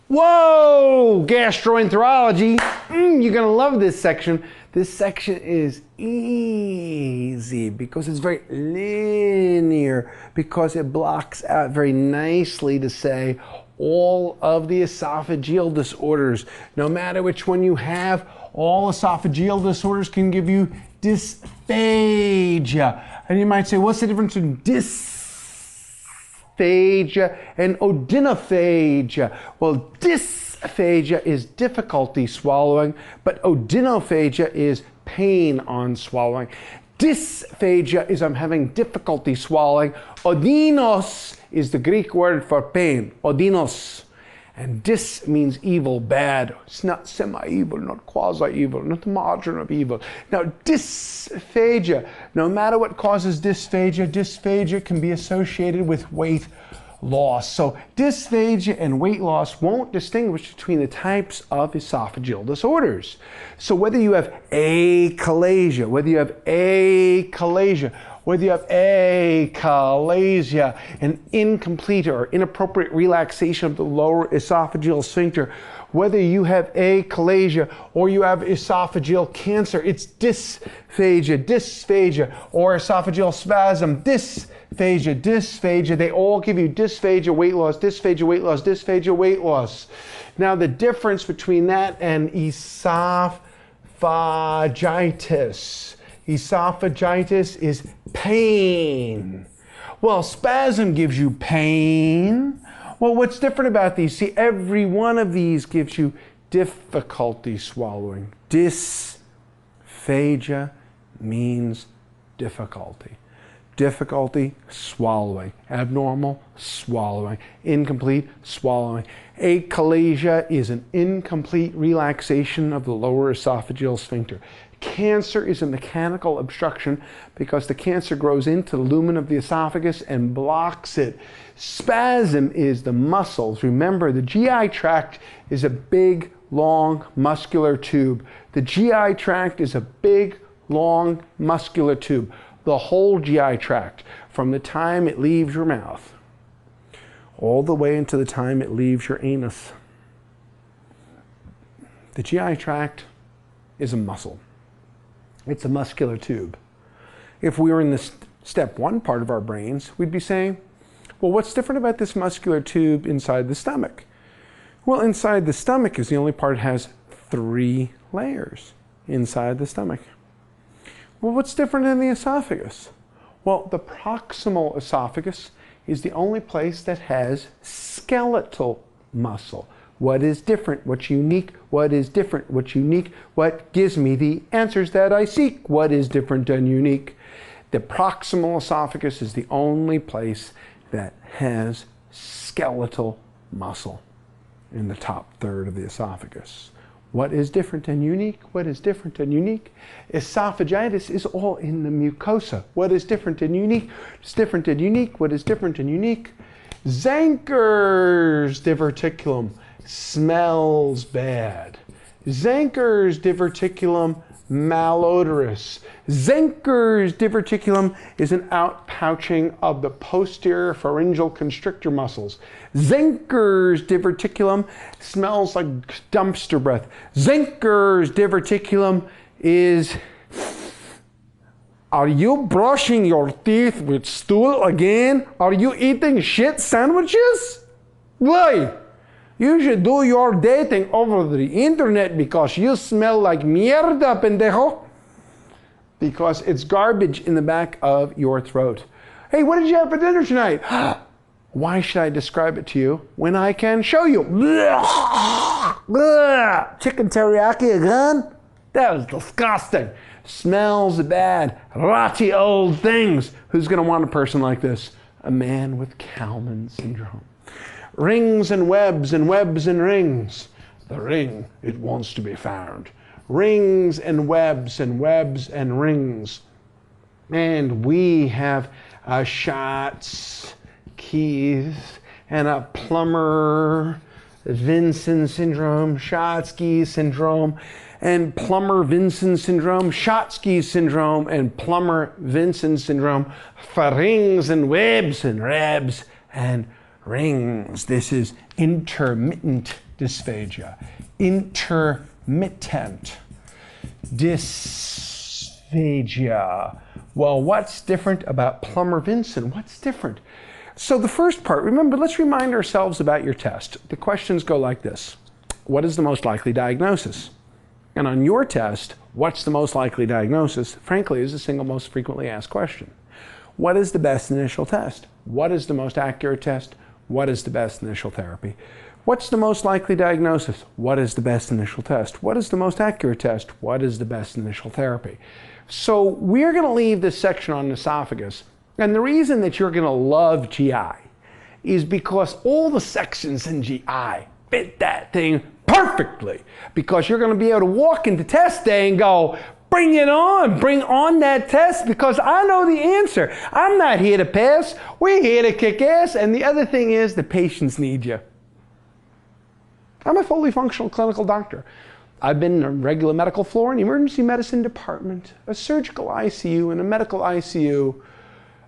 Whoa, gastroenterology. You're going to love this section. This section is easy because it's very linear, because it blocks out very nicely to say all of the esophageal disorders. No matter which one you have, all esophageal disorders can give you dysphagia. And you might say, what's the difference between dysphagia and odynophagia? Well, dysphagia is difficulty swallowing, but odynophagia is pain on swallowing. Dysphagia is I'm having difficulty swallowing. Odynos is the Greek word for pain, odynos. And dys means evil, bad. It's not semi-evil, not quasi-evil, not the margin of evil. Now, dysphagia, no matter what causes dysphagia, dysphagia can be associated with weight loss. So dysphagia and weight loss won't distinguish between the types of esophageal disorders. So whether you have achalasia, whether you have achalasia, an incomplete or inappropriate relaxation of the lower esophageal sphincter, whether you have achalasia or you have esophageal cancer, it's dysphagia, or esophageal spasm, dysphagia. They all give you dysphagia, weight loss, dysphagia, weight loss, dysphagia, weight loss. Now the difference between that and esophagitis. Esophagitis is pain. Well, spasm gives you pain. Well, what's different about these? See, every one of these gives you difficulty swallowing. Dysphagia means difficulty. Difficulty swallowing. Abnormal swallowing. Incomplete swallowing. Achalasia is an incomplete relaxation of the lower esophageal sphincter. Cancer is a mechanical obstruction because the cancer grows into the lumen of the esophagus and blocks it. Spasm is the muscles. Remember, the GI tract is a big, long, muscular tube. The GI tract is a big, long, muscular tube. The whole GI tract, from the time it leaves your mouth all the way into the time it leaves your anus. The GI tract is a muscle. It's a muscular tube. If we were in the step one part of our brains, we'd be saying, well, what's different about this muscular tube inside the stomach? Well, inside the stomach is the only part that has 3 layers inside the stomach. Well, what's different in the esophagus? Well, the proximal esophagus is the only place that has skeletal muscle. What is different? What's unique? What is different? What's unique? What gives me the answers that I seek? What is different and unique? The proximal esophagus is the only place that has skeletal muscle in the top third of the esophagus. What is different and unique? What is different and unique? Esophagitis is all in the mucosa. What is different and unique? It's different and unique. What is different and unique? Zenker's diverticulum smells bad. Zenker's diverticulum malodorous. Zenker's diverticulum is an outpouching of the posterior pharyngeal constrictor muscles. Zenker's diverticulum smells like dumpster breath. Zenker's diverticulum is, are you brushing your teeth with stool again? Are you eating shit sandwiches? Why? You should do your dating over the internet because you smell like mierda, pendejo. Because it's garbage in the back of your throat. Hey, what did you have for dinner tonight? Why should I describe it to you when I can show you? Chicken teriyaki again? That was disgusting. Smells bad. Rotty old things. Who's going to want a person like this? A man with Kalman syndrome. Rings and webs and webs and rings. The ring, it wants to be found. Rings and webs and webs and rings. And we have a Schatz Keith and a Plummer Vinson syndrome, Schatzky syndrome, and Plummer-Vinson syndrome, Schatzky syndrome, and Plummer-Vinson syndrome for rings and webs and rebs and rings. This is intermittent dysphagia. Intermittent dysphagia. Well, what's different about Plummer-Vinson? What's different? So the first part, remember, let's remind ourselves about your test. The questions go like this. What is the most likely diagnosis? And on your test, what's the most likely diagnosis, frankly, is the single most frequently asked question. What is the best initial test? What is the most accurate test? What is the best initial therapy? What's the most likely diagnosis? What is the best initial test? What is the most accurate test? What is the best initial therapy? So we're going to leave this section on esophagus. And the reason that you're going to love GI is because all the sections in GI fit that thing perfectly. Because you're going to be able to walk into test day and go, bring it on, bring on that test because I know the answer. I'm not here to pass. We're here to kick ass. And the other thing is the patients need you. I'm a fully functional clinical doctor. I've been in a regular medical floor, an emergency medicine department, a surgical ICU, and a medical ICU,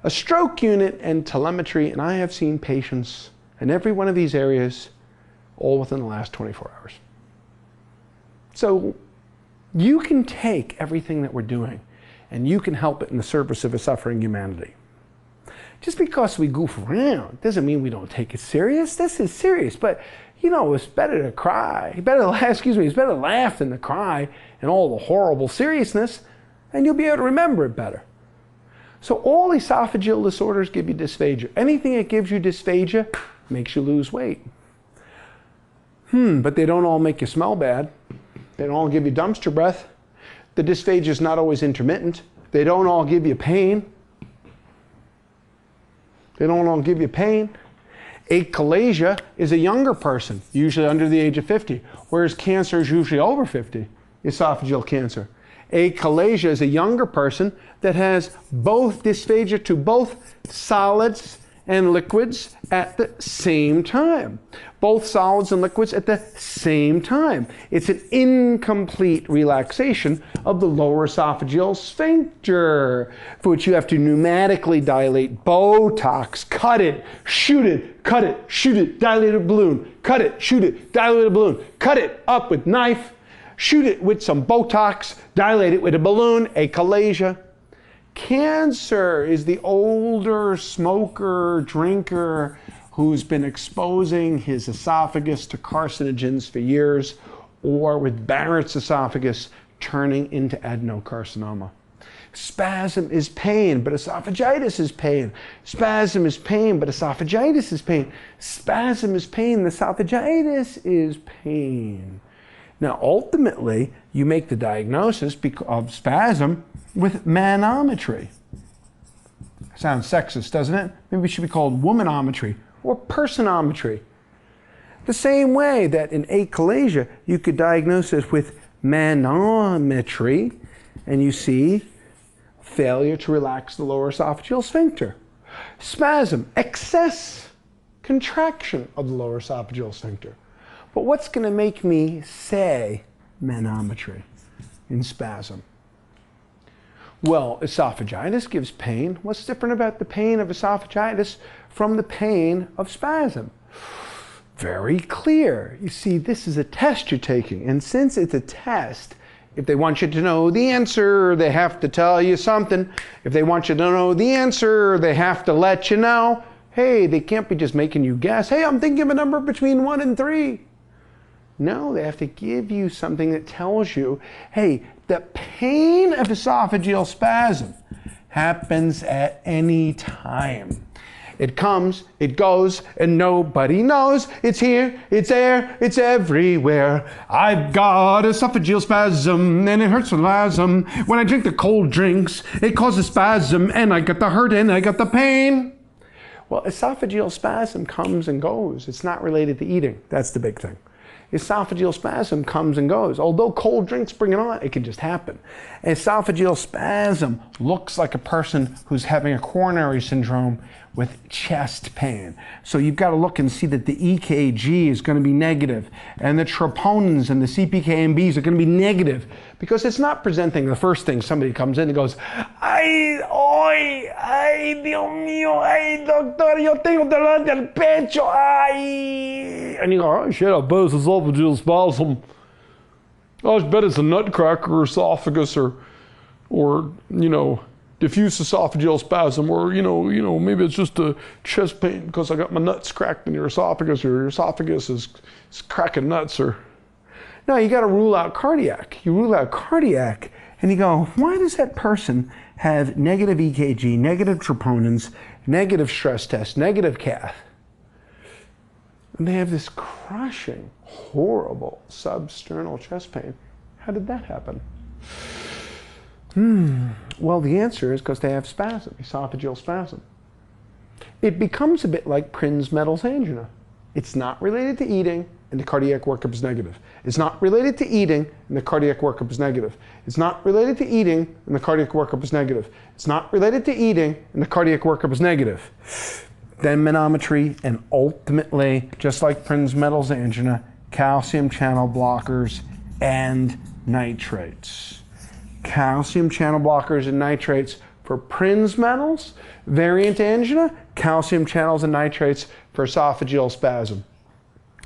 a stroke unit, and telemetry, and I have seen patients in every one of these areas all within the last 24 hours. So you can take everything that we're doing and you can help it in the service of a suffering humanity. Just because we goof around doesn't mean we don't take it serious. This is serious, but you know, it's better to cry. It's better to laugh than to cry and all the horrible seriousness, and you'll be able to remember it better. So all esophageal disorders give you dysphagia. Anything that gives you dysphagia makes you lose weight. But they don't all make you smell bad. They don't all give you dumpster breath. The dysphagia is not always intermittent. They don't all give you pain. They don't all give you pain. Achalasia is a younger person, usually under the age of 50, whereas cancer is usually over 50, esophageal cancer. Achalasia is a younger person that has both dysphagia to both solids and liquids at the same time. Both solids and liquids at the same time. It's an incomplete relaxation of the lower esophageal sphincter, for which you have to pneumatically dilate. Botox, cut it, shoot it, cut it, shoot it, dilate a balloon, cut it, shoot it, dilate a balloon, cut it up with knife, shoot it with some Botox, dilate it with a balloon, achalasia. Cancer is the older smoker, drinker who's been exposing his esophagus to carcinogens for years, or with Barrett's esophagus turning into adenocarcinoma. Spasm is pain, but esophagitis is pain. Spasm is pain, but esophagitis is pain. Spasm is pain, esophagitis is pain. Now, ultimately, you make the diagnosis of spasm with manometry. Sounds sexist, doesn't it? Maybe it should be called womanometry or personometry. The same way that in achalasia, you could diagnose it with manometry, and you see failure to relax the lower esophageal sphincter. Spasm, excess contraction of the lower esophageal sphincter. But what's going to make me say manometry in spasm? Well, esophagitis gives pain. What's different about the pain of esophagitis from the pain of spasm? Very clear. You see, this is a test you're taking. And since it's a test, if they want you to know the answer, they have to tell you something. If they want you to know the answer, they have to let you know. Hey, they can't be just making you guess. Hey, I'm thinking of a number between 1 and 3. No, they have to give you something that tells you, hey, the pain of esophageal spasm happens at any time. It comes, it goes, and nobody knows. It's here, it's there, it's everywhere. I've got esophageal spasm, and it hurts the spasm. When I drink the cold drinks, it causes spasm, and I got the hurt and I got the pain. Well, esophageal spasm comes and goes. It's not related to eating. That's the big thing. Esophageal spasm comes and goes. Although cold drinks bring it on, it can just happen. Esophageal spasm looks like a person who's having a coronary syndrome with chest pain. So you've got to look and see that the EKG is going to be negative, and the troponins and the CPKMBs are going to be negative, because it's not presenting the first thing somebody comes in and goes, ay, Dios mío, ay, doctor, yo tengo dolor del pecho, ay. And you go, oh shit, I bet it's esophageal spasm. Oh, I bet it's a nutcracker esophagus, or you know, diffuse esophageal spasm, or you know, maybe it's just a chest pain because I got my nuts cracked in your esophagus, or your esophagus is cracking nuts, or no, you got to rule out cardiac. You rule out cardiac, and you go, why does that person have negative EKG, negative troponins, negative stress test, negative cath, and they have this crushing, horrible substernal chest pain? How did that happen? Well, the answer is because they have spasm, esophageal spasm. It becomes a bit like Prinzmetal's angina. It's not related to eating, and the cardiac workup is negative. It's not related to eating, and the cardiac workup is negative. It's not related to eating, and the cardiac workup is negative. It's not related to eating, and the cardiac workup is negative. Then manometry, and ultimately, just like Prinzmetal's angina, calcium channel blockers and nitrates. Calcium channel blockers and nitrates for Prinzmetal's variant angina, calcium channels and nitrates for esophageal spasm.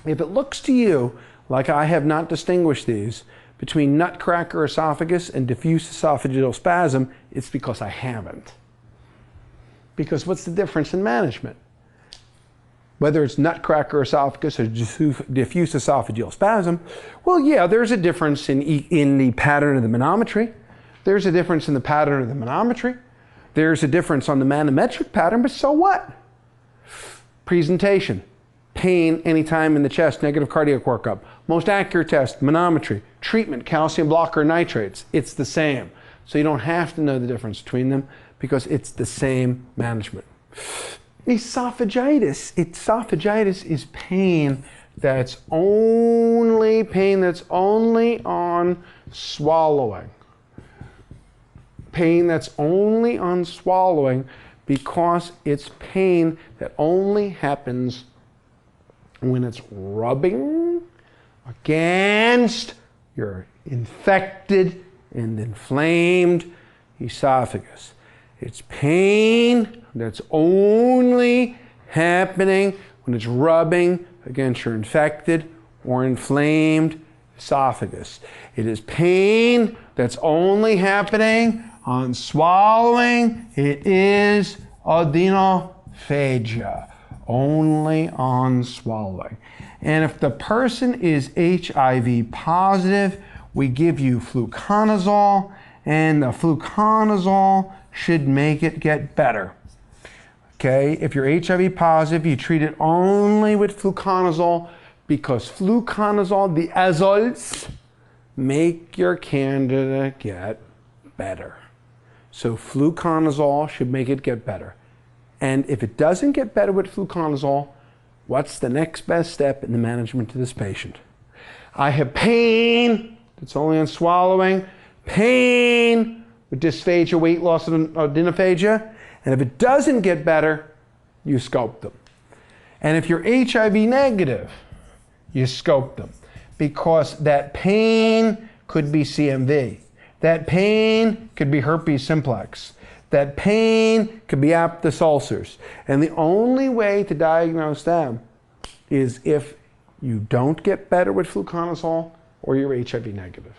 If it looks to you like I have not distinguished these between nutcracker esophagus and diffuse esophageal spasm, it's because I haven't. Because what's the difference in management? Whether it's nutcracker esophagus or diffuse esophageal spasm, well, yeah, there's a difference in the pattern of the manometry. There's a difference in the pattern of the manometry. There's a difference on the manometric pattern, but so what? Presentation, pain anytime in the chest, negative cardiac workup. Most accurate test, manometry. Treatment, calcium blocker, nitrates. It's the same. So you don't have to know the difference between them because it's the same management. Esophagitis. Esophagitis is pain that's only on swallowing. Pain that's only on swallowing because it's pain that only happens when it's rubbing against your infected and inflamed esophagus. It's pain that's only happening when it's rubbing against your infected or inflamed esophagus. It is pain that's only happening on swallowing. It is adenophagia, only on swallowing. And if the person is HIV positive, we give you fluconazole, and the fluconazole should make it get better. Okay, if you're HIV positive, you treat it only with fluconazole because fluconazole, the azoles, make your candida get better. So fluconazole should make it get better. And if it doesn't get better with fluconazole, what's the next best step in the management of this patient? I have pain that's only on swallowing, pain with dysphagia, weight loss, and adenophagia. And if it doesn't get better, you scope them. And if you're HIV negative, you scope them. Because that pain could be CMV. That pain could be herpes simplex. That pain could be aphthous ulcers. And the only way to diagnose them is if you don't get better with fluconazole or you're HIV negative.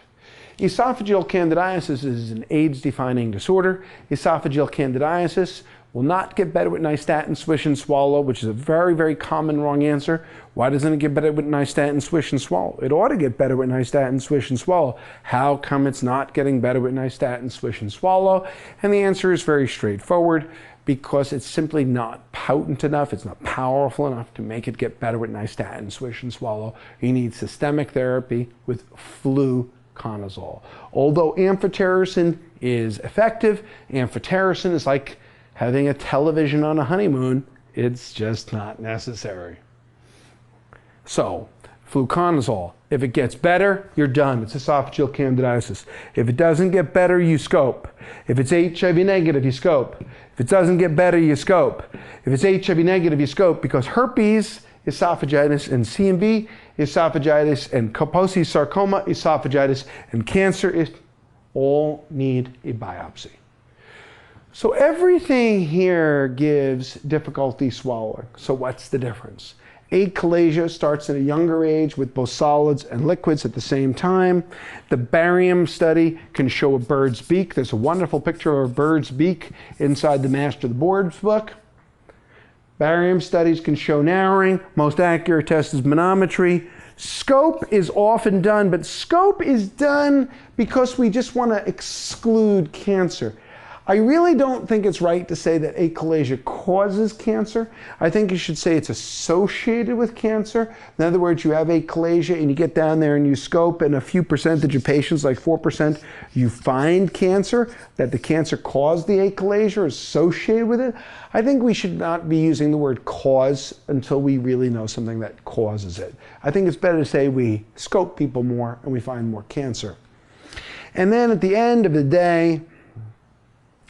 Esophageal candidiasis is an AIDS-defining disorder. Esophageal candidiasis will not get better with nystatin, swish, and swallow, which is a very, very common wrong answer. Why doesn't it get better with nystatin, swish, and swallow? It ought to get better with nystatin, swish, and swallow. How come it's not getting better with nystatin, swish, and swallow? And the answer is very straightforward, because it's simply not potent enough, it's not powerful enough to make it get better with nystatin, swish, and swallow. You need systemic therapy with fluconazole. Although amphotericin is effective, amphotericin is like having a television on a honeymoon. It's just not necessary. So, fluconazole, if it gets better, you're done. It's esophageal candidiasis. If it doesn't get better, you scope. If it's HIV negative, you scope. If it doesn't get better, you scope. If it's HIV negative, you scope, because herpes, esophagitis, and CMV, esophagitis, and Kaposi sarcoma, esophagitis, and cancer all need a biopsy. So everything here gives difficulty swallowing. So what's the difference? Achalasia starts at a younger age with both solids and liquids at the same time. The barium study can show a bird's beak. There's a wonderful picture of a bird's beak inside the Master of the Boards book. Barium studies can show narrowing. Most accurate test is manometry. Scope is often done, but scope is done because we just want to exclude cancer. I really don't think it's right to say that achalasia causes cancer. I think you should say it's associated with cancer. In other words, you have achalasia and you get down there and you scope, and a few percentage of patients, like 4%, you find cancer, that the cancer caused the achalasia or associated with it. I think we should not be using the word cause until we really know something that causes it. I think it's better to say we scope people more and we find more cancer. And then at the end of the day,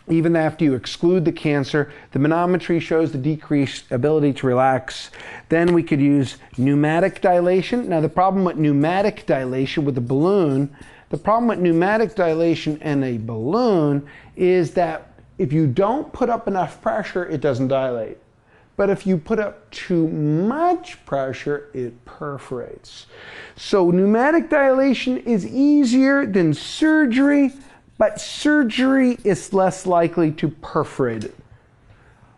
even after you exclude the cancer, the manometry shows the decreased ability to relax. Then we could use pneumatic dilation. Now the problem with pneumatic dilation with a balloon, the problem with pneumatic dilation and a balloon is that if you don't put up enough pressure, it doesn't dilate. But if you put up too much pressure, it perforates. So pneumatic dilation is easier than surgery, but surgery is less likely to perforate it.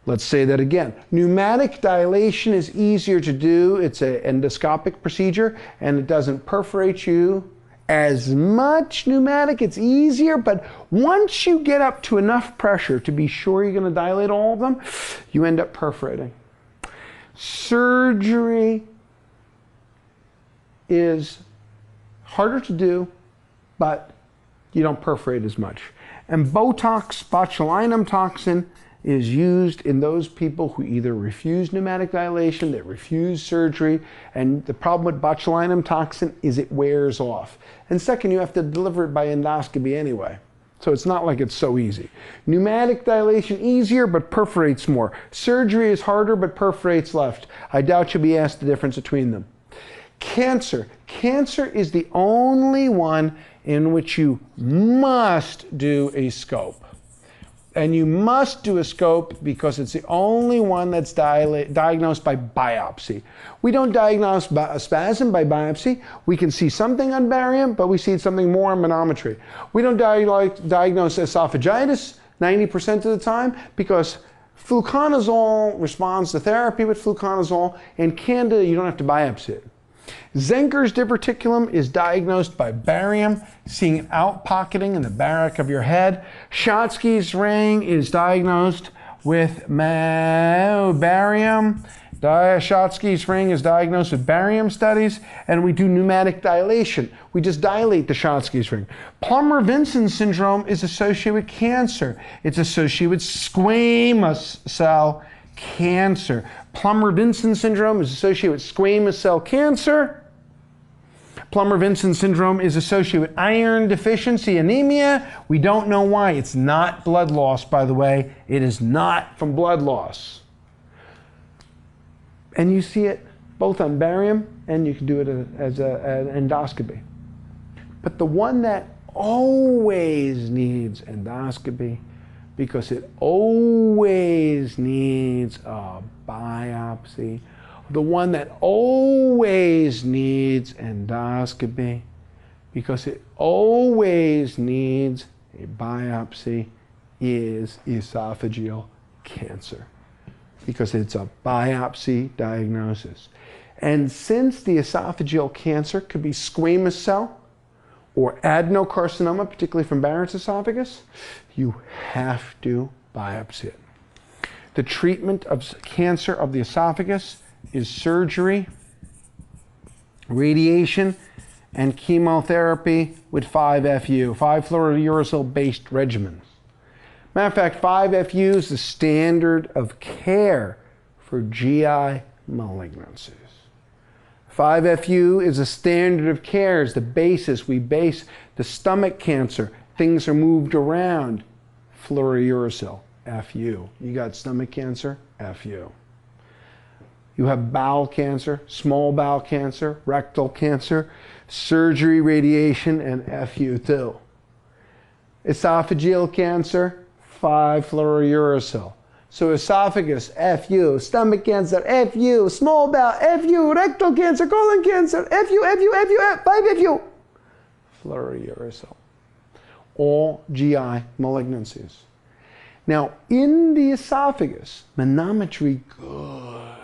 Let's say that again. Pneumatic dilation is easier to do. It's an endoscopic procedure, and it doesn't perforate you as much. Pneumatic, it's easier, but once you get up to enough pressure to be sure you're going to dilate all of them, you end up perforating. Surgery is harder to do, but you don't perforate as much. And Botox, botulinum toxin, is used in those people who either refuse pneumatic dilation, that refuse surgery, and the problem with botulinum toxin is it wears off. And second, you have to deliver it by endoscopy anyway. So it's not like it's so easy. Pneumatic dilation, easier, but perforates more. Surgery is harder, but perforates less. I doubt you'll be asked the difference between them. Cancer. Cancer is the only one in which you must do a scope. And you must do a scope because it's the only one that's diagnosed by biopsy. We don't diagnose a spasm by biopsy. We can see something on barium, but we see something more on manometry. We don't diagnose esophagitis 90% of the time because fluconazole responds to therapy with fluconazole, and Candida, you don't have to biopsy it. Zenker's diverticulum is diagnosed by barium, seeing outpocketing in the barak of your head. Schatzki's ring is diagnosed with barium. Schatzki's ring is diagnosed with barium studies, and we do pneumatic dilation. We just dilate the Schatzki's ring. Plummer-Vinson syndrome is associated with cancer. It's associated with squamous cell cancer. Plummer-Vinson syndrome is associated with squamous cell cancer. Plummer-Vinson syndrome is associated with iron deficiency anemia. We don't know why. It's not blood loss, by the way. It is not from blood loss. And you see it both on barium, and you can do it as an endoscopy. But the one that always needs endoscopy, because it always needs a biopsy, the one that always needs endoscopy, because it always needs a biopsy, is esophageal cancer, because it's a biopsy diagnosis. And since the esophageal cancer could be squamous cell or adenocarcinoma, particularly from Barrett's esophagus, you have to biopsy it. The treatment of cancer of the esophagus is surgery, radiation, and chemotherapy with 5-FU, 5-fluorouracil-based regimens. Matter of fact, 5-FU is the standard of care for GI malignancies. 5-FU is a standard of care, is the basis. We base the stomach cancer. Things are moved around. Fluorouracil. F you. You got stomach cancer, F you. You have bowel cancer, small bowel cancer, rectal cancer, surgery, radiation, and F you too. Esophageal cancer, 5-fluorouracil. So esophagus, F you. Stomach cancer, F you. Small bowel, F you. Rectal cancer, colon cancer, F you, F you, F you, F, 5 F you. Fluorouracil. All GI malignancies. Now, in the esophagus, manometry, good.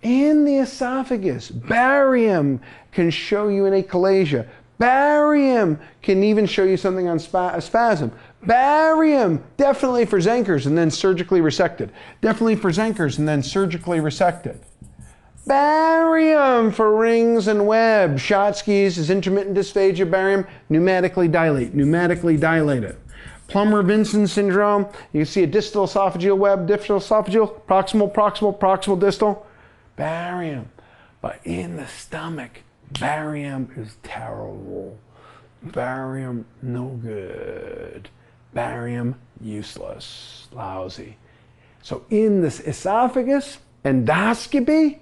In the esophagus, barium can show you an achalasia. Barium can even show you something on spasm. Barium, definitely for Zenkers and then surgically resected. Definitely for Zenkers and then surgically resected. Barium for rings and web. Schatzki's is intermittent dysphagia. Barium, pneumatically dilate. Pneumatically dilate it. Plummer-Vinson syndrome. You can see a distal esophageal web, distal esophageal, proximal, proximal, proximal, distal. Barium. But in the stomach, barium is terrible. Barium, no good. Barium, useless, lousy. So in this esophagus, endoscopy,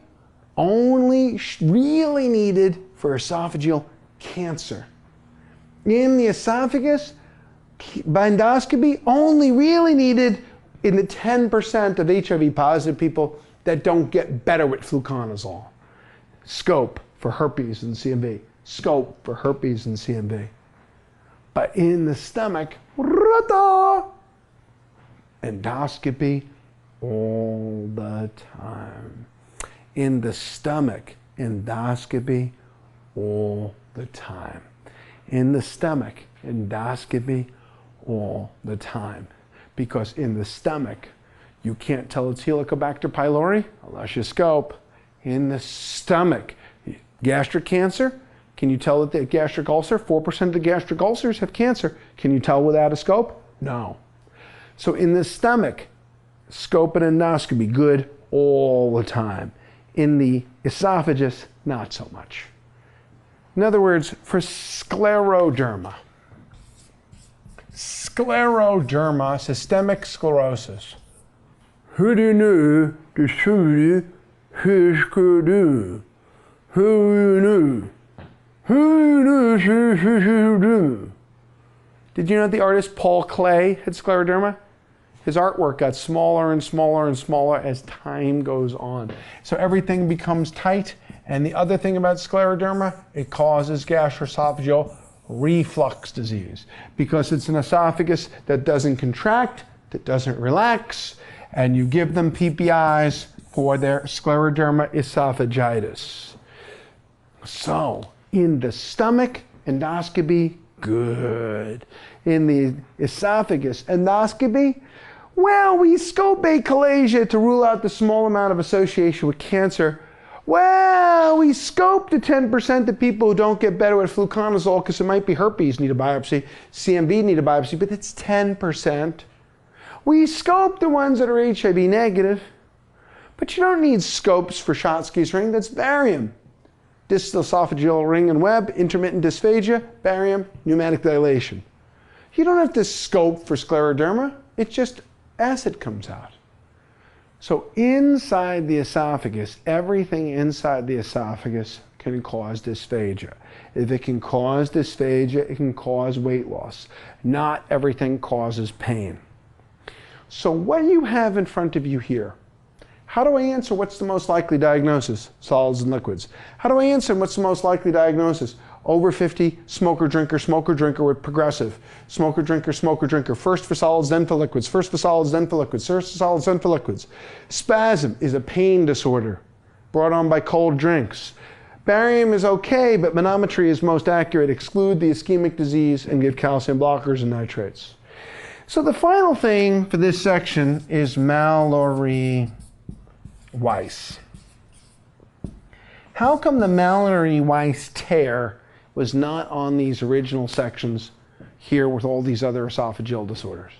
only really needed for esophageal cancer. In the esophagus, endoscopy only really needed in the 10% of HIV positive people that don't get better with fluconazole. Scope for herpes and CMV. Scope for herpes and CMV. But in the stomach, endoscopy all the time. In the stomach, endoscopy all the time. In the stomach, endoscopy all the time. Because in the stomach, you can't tell it's Helicobacter pylori unless you scope. In the stomach, gastric cancer, can you tell that the gastric ulcer? 4% of the gastric ulcers have cancer. Can you tell without a scope? No. So in the stomach, scope and endoscopy, good all the time. In the esophagus, not so much. In other words, for scleroderma, systemic sclerosis, who do you know the story who's could do? Who you know? Who do? Did you know the artist Paul Klee had scleroderma? His artwork got smaller and smaller and smaller as time goes on. So everything becomes tight. And the other thing about scleroderma, it causes gastroesophageal reflux disease because it's an esophagus that doesn't contract, that doesn't relax, and you give them PPIs for their scleroderma esophagitis. So in the stomach, endoscopy, good. In the esophagus, endoscopy, well, we scope achalasia to rule out the small amount of association with cancer. Well, we scope the 10% of people who don't get better with fluconazole because it might be herpes, need a biopsy, CMV, need a biopsy, but it's 10%. We scope the ones that are HIV negative, but you don't need scopes for Schatzki's ring, that's barium. Distal esophageal ring and web, intermittent dysphagia, barium, pneumatic dilation. You don't have to scope for scleroderma, it's just acid comes out. So inside the esophagus, everything inside the esophagus can cause dysphagia. If it can cause dysphagia, it can cause weight loss. Not everything causes pain. So what you have in front of you here, how do I answer what's the most likely diagnosis? Solids and liquids. How do I answer what's the most likely diagnosis? Over 50, smoker, drinker with progressive. Smoker, drinker. First for solids, then for liquids. First for solids, then for liquids. First for solids, then for liquids. Spasm is a pain disorder brought on by cold drinks. Barium is okay, but manometry is most accurate. Exclude the ischemic disease and give calcium blockers and nitrates. So the final thing for this section is Mallory-Weiss. How come the Mallory-Weiss tear was not on these original sections here with all these other esophageal disorders?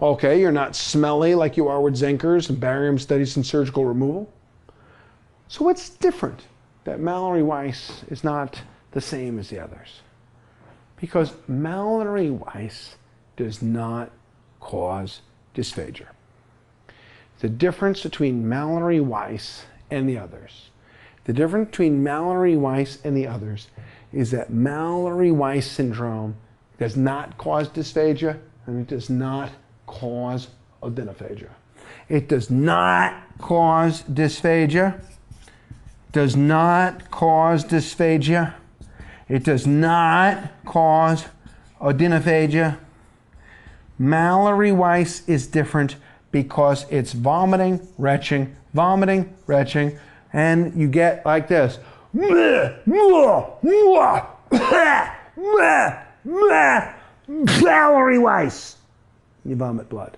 Okay, you're not smelly like you are with Zenkers and barium studies and surgical removal. So what's different that Mallory-Weiss is not the same as the others? Because Mallory-Weiss does not cause dysphagia. The difference between Mallory-Weiss and the others. The difference between Mallory-Weiss and the others is that Mallory-Weiss syndrome does not cause dysphagia and it does not cause odynophagia. It does not cause dysphagia. Does not cause dysphagia. It does not cause odynophagia. Mallory-Weiss is different because it's vomiting, retching, and you get like this. Mallory-Weiss. You vomit blood.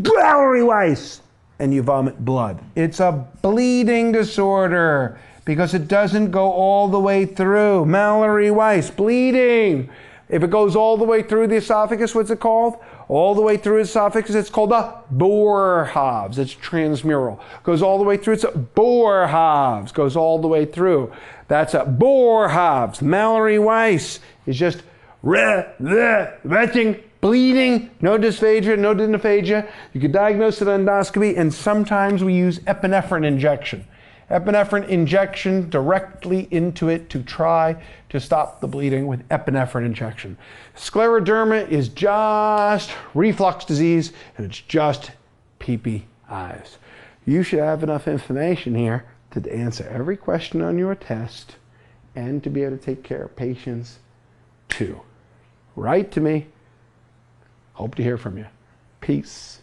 Mallory-Weiss. And you vomit blood. It's a bleeding disorder because it doesn't go all the way through. Mallory-Weiss, bleeding. If it goes all the way through the esophagus, what's it called? All the way through the esophagus, it's called a Boerhaave. It's transmural. Goes all the way through, it's a Boerhaave. Goes all the way through. That's a Boerhaave. Mallory-Weiss is just retching, bleeding, no dysphagia, no odynophagia. You can diagnose it on endoscopy, and sometimes we use epinephrine injection. Epinephrine injection directly into it to try to stop the bleeding with epinephrine injection. Scleroderma is just reflux disease, and it's just PPIs. You should have enough information here to answer every question on your test and to be able to take care of patients too. Write to me. Hope to hear from you. Peace.